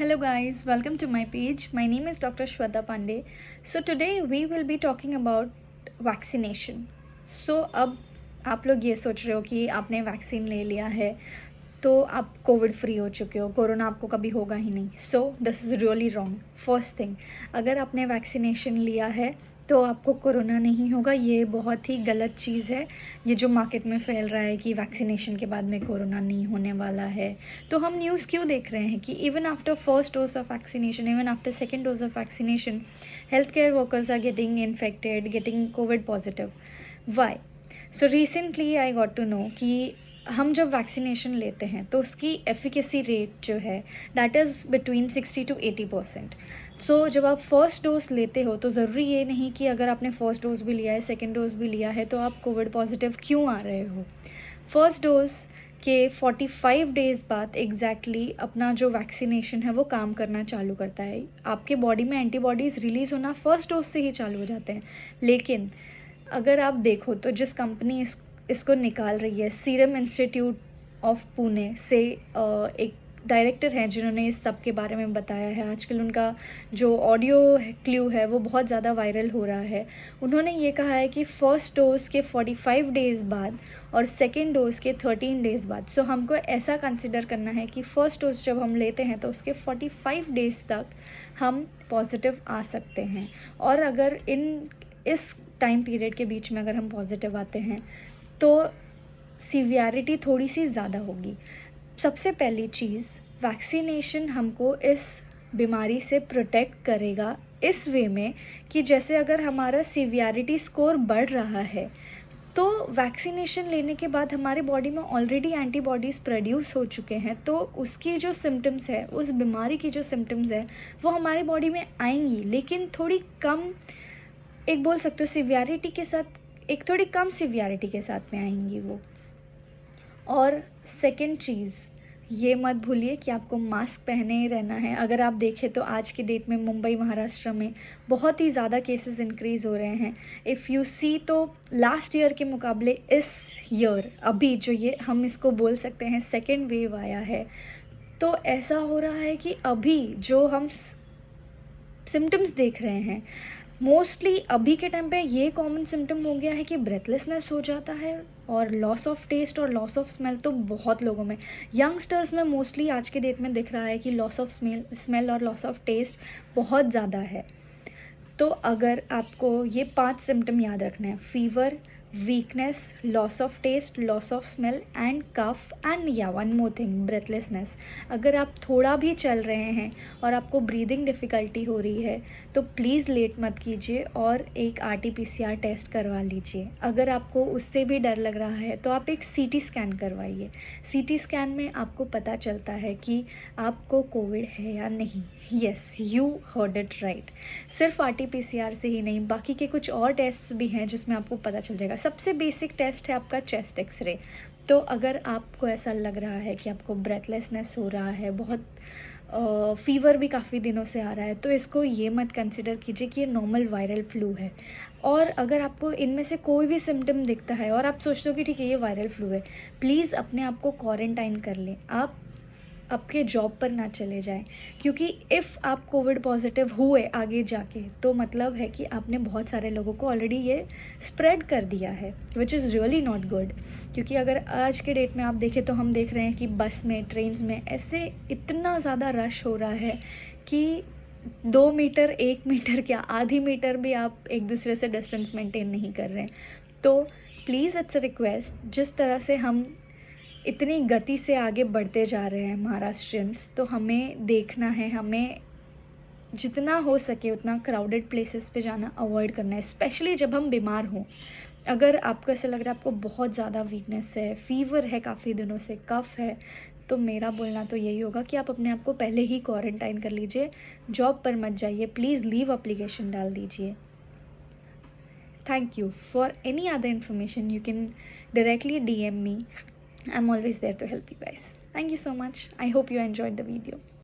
Hello guys, welcome to my page. My name is Dr. Shweta Pandey. So today we will be talking about vaccination. So अब आप लोग ये सोच रहे हो कि आपने वैक्सीन ले लिया है तो आप कोविड फ्री हो चुके हो, कोरोना आपको कभी होगा ही नहीं. So this is really wrong. First thing, अगर आपने वैक्सीनेशन लिया है तो आपको कोरोना नहीं होगा. ये बहुत ही गलत चीज़ है, ये जो मार्केट में फैल रहा है कि वैक्सीनेशन के बाद में कोरोना नहीं होने वाला है. तो हम न्यूज़ क्यों देख रहे हैं कि even after first dose of vaccination, even after second dose of vaccination, health care workers are getting infected, getting covid positive. Why? So recently I got to know कि हम जब वैक्सीनेशन लेते हैं तो उसकी एफिकेसी रेट जो है that is between 60 to 80%. सो जब आप फर्स्ट डोज लेते हो तो ज़रूरी ये नहीं कि अगर आपने फर्स्ट डोज भी लिया है, सेकेंड डोज भी लिया है तो आप कोविड पॉजिटिव क्यों आ रहे हो. फर्स्ट डोज के 45 डेज़ बाद एग्जैक्टली अपना जो वैक्सीनेशन है वो काम करना चालू करता है. आपके बॉडी में एंटीबॉडीज़ रिलीज़ होना फर्स्ट डोज से ही चालू हो जाते हैं. लेकिन अगर आप देखो तो जिस कंपनी इसको निकाल रही है, सीरम इंस्टीट्यूट ऑफ पुणे से एक डायरेक्टर हैं जिन्होंने इस सब के बारे में बताया है. आजकल उनका जो ऑडियो क्ल्यू है वो बहुत ज़्यादा वायरल हो रहा है. उन्होंने ये कहा है कि फ़र्स्ट डोज़ के 45 डेज़ बाद और सेकेंड डोज़ के 13 डेज़ बाद. सो हमको ऐसा कंसिडर करना है कि फ़र्स्ट डोज़ जब हम लेते हैं तो उसके 45 डेज़ तक हम पॉजिटिव आ सकते हैं. और अगर इस टाइम पीरियड के बीच में अगर हम पॉजिटिव आते हैं तो सीवियरिटी थोड़ी सी ज़्यादा होगी. सबसे पहली चीज़, वैक्सीनेशन हमको इस बीमारी से प्रोटेक्ट करेगा इस वे में कि जैसे अगर हमारा सीवियरिटी स्कोर बढ़ रहा है तो वैक्सीनेशन लेने के बाद हमारे बॉडी में ऑलरेडी एंटीबॉडीज़ प्रोड्यूस हो चुके हैं, तो उसकी जो सिम्टम्स है, उस बीमारी की जो सिम्टम्स है वो हमारी बॉडी में आएंगी, लेकिन थोड़ी कम, एक बोल सकते हो सीवियरिटी के साथ, एक थोड़ी कम सीवियरिटी के साथ में आएंगी वो. और सेकंड चीज़, ये मत भूलिए कि आपको मास्क पहने ही रहना है. अगर आप देखें तो आज की डेट में मुंबई, महाराष्ट्र में बहुत ही ज़्यादा केसेस इंक्रीज़ हो रहे हैं. इफ़ यू सी तो लास्ट ईयर के मुकाबले इस ईयर अभी जो ये हम इसको बोल सकते हैं सेकेंड वेव आया है, तो ऐसा हो रहा है कि अभी जो हम सिम्टम्स देख रहे हैं, मोस्टली अभी के टाइम पे ये कॉमन सिम्टम हो गया है कि ब्रेथलेसनेस हो जाता है और लॉस ऑफ टेस्ट और लॉस ऑफ स्मेल. तो बहुत लोगों में, यंगस्टर्स में मोस्टली आज के डेट में दिख रहा है कि लॉस ऑफ स्मेल और लॉस ऑफ टेस्ट बहुत ज़्यादा है. तो अगर आपको ये 5 सिम्टम याद रखना है, fever, weakness, loss of taste, loss of smell and cough and या वन मोर थिंग, ब्रेथलेसनेस. अगर आप थोड़ा भी चल रहे हैं और आपको ब्रीदिंग डिफ़िकल्टी हो रही है तो प्लीज़ लेट मत कीजिए और एक RT-PCR टेस्ट करवा लीजिए. अगर आपको उससे भी डर लग रहा है तो आप एक CT स्कैन करवाइए. CT स्कैन में आपको पता चलता है कि आपको कोविड है या नहीं. Yes, you heard it right. सिर्फ RT-PCR से ही नहीं, बाकी के कुछ और टेस्ट्स भी हैं जिसमें आपको पता चल जाएगा. सबसे बेसिक टेस्ट है आपका चेस्ट एक्सरे. तो अगर आपको ऐसा लग रहा है कि आपको ब्रेथलेसनेस हो रहा है, बहुत फीवर भी काफ़ी दिनों से आ रहा है, तो इसको ये मत कंसिडर कीजिए कि ये नॉर्मल वायरल फ्लू है. और अगर आपको इनमें से कोई भी सिम्टम दिखता है और आप सोचते हो कि ठीक है ये वायरल फ्लू है, प्लीज़ अपने आप को क्वारंटाइन कर लें. आप आपके जॉब पर ना चले जाएं, क्योंकि इफ़ आप कोविड पॉजिटिव हुए आगे जाके तो मतलब है कि आपने बहुत सारे लोगों को ऑलरेडी ये स्प्रेड कर दिया है, which is really not good. क्योंकि अगर आज के डेट में आप देखें तो हम देख रहे हैं कि बस में, ट्रेन्स में ऐसे इतना ज़्यादा रश हो रहा है कि 2 मीटर, 1 मीटर क्या, आधी मीटर भी आप एक दूसरे से डिस्टेंस मेंटेन नहीं कर रहे हैं. तो प्लीज़ इट्स अ रिक्वेस्ट, जिस तरह से हम इतनी गति से आगे बढ़ते जा रहे हैं महाराष्ट्रियंस, तो हमें देखना है, हमें जितना हो सके उतना क्राउडेड प्लेसेस पे जाना अवॉइड करना है, स्पेशली जब हम बीमार हों. अगर आपको ऐसा लग रहा है आपको बहुत ज़्यादा वीकनेस है, फीवर है काफ़ी दिनों से, कफ है, तो मेरा बोलना तो यही होगा कि आप अपने आप को पहले ही क्वारंटाइन कर लीजिए. जॉब पर मत जाइए, प्लीज़ लीव एप्लीकेशन डाल दीजिए. Thank you. For any other information, you can directly DM me. I'm always there to help you guys. Thank you so much. I hope you enjoyed the video.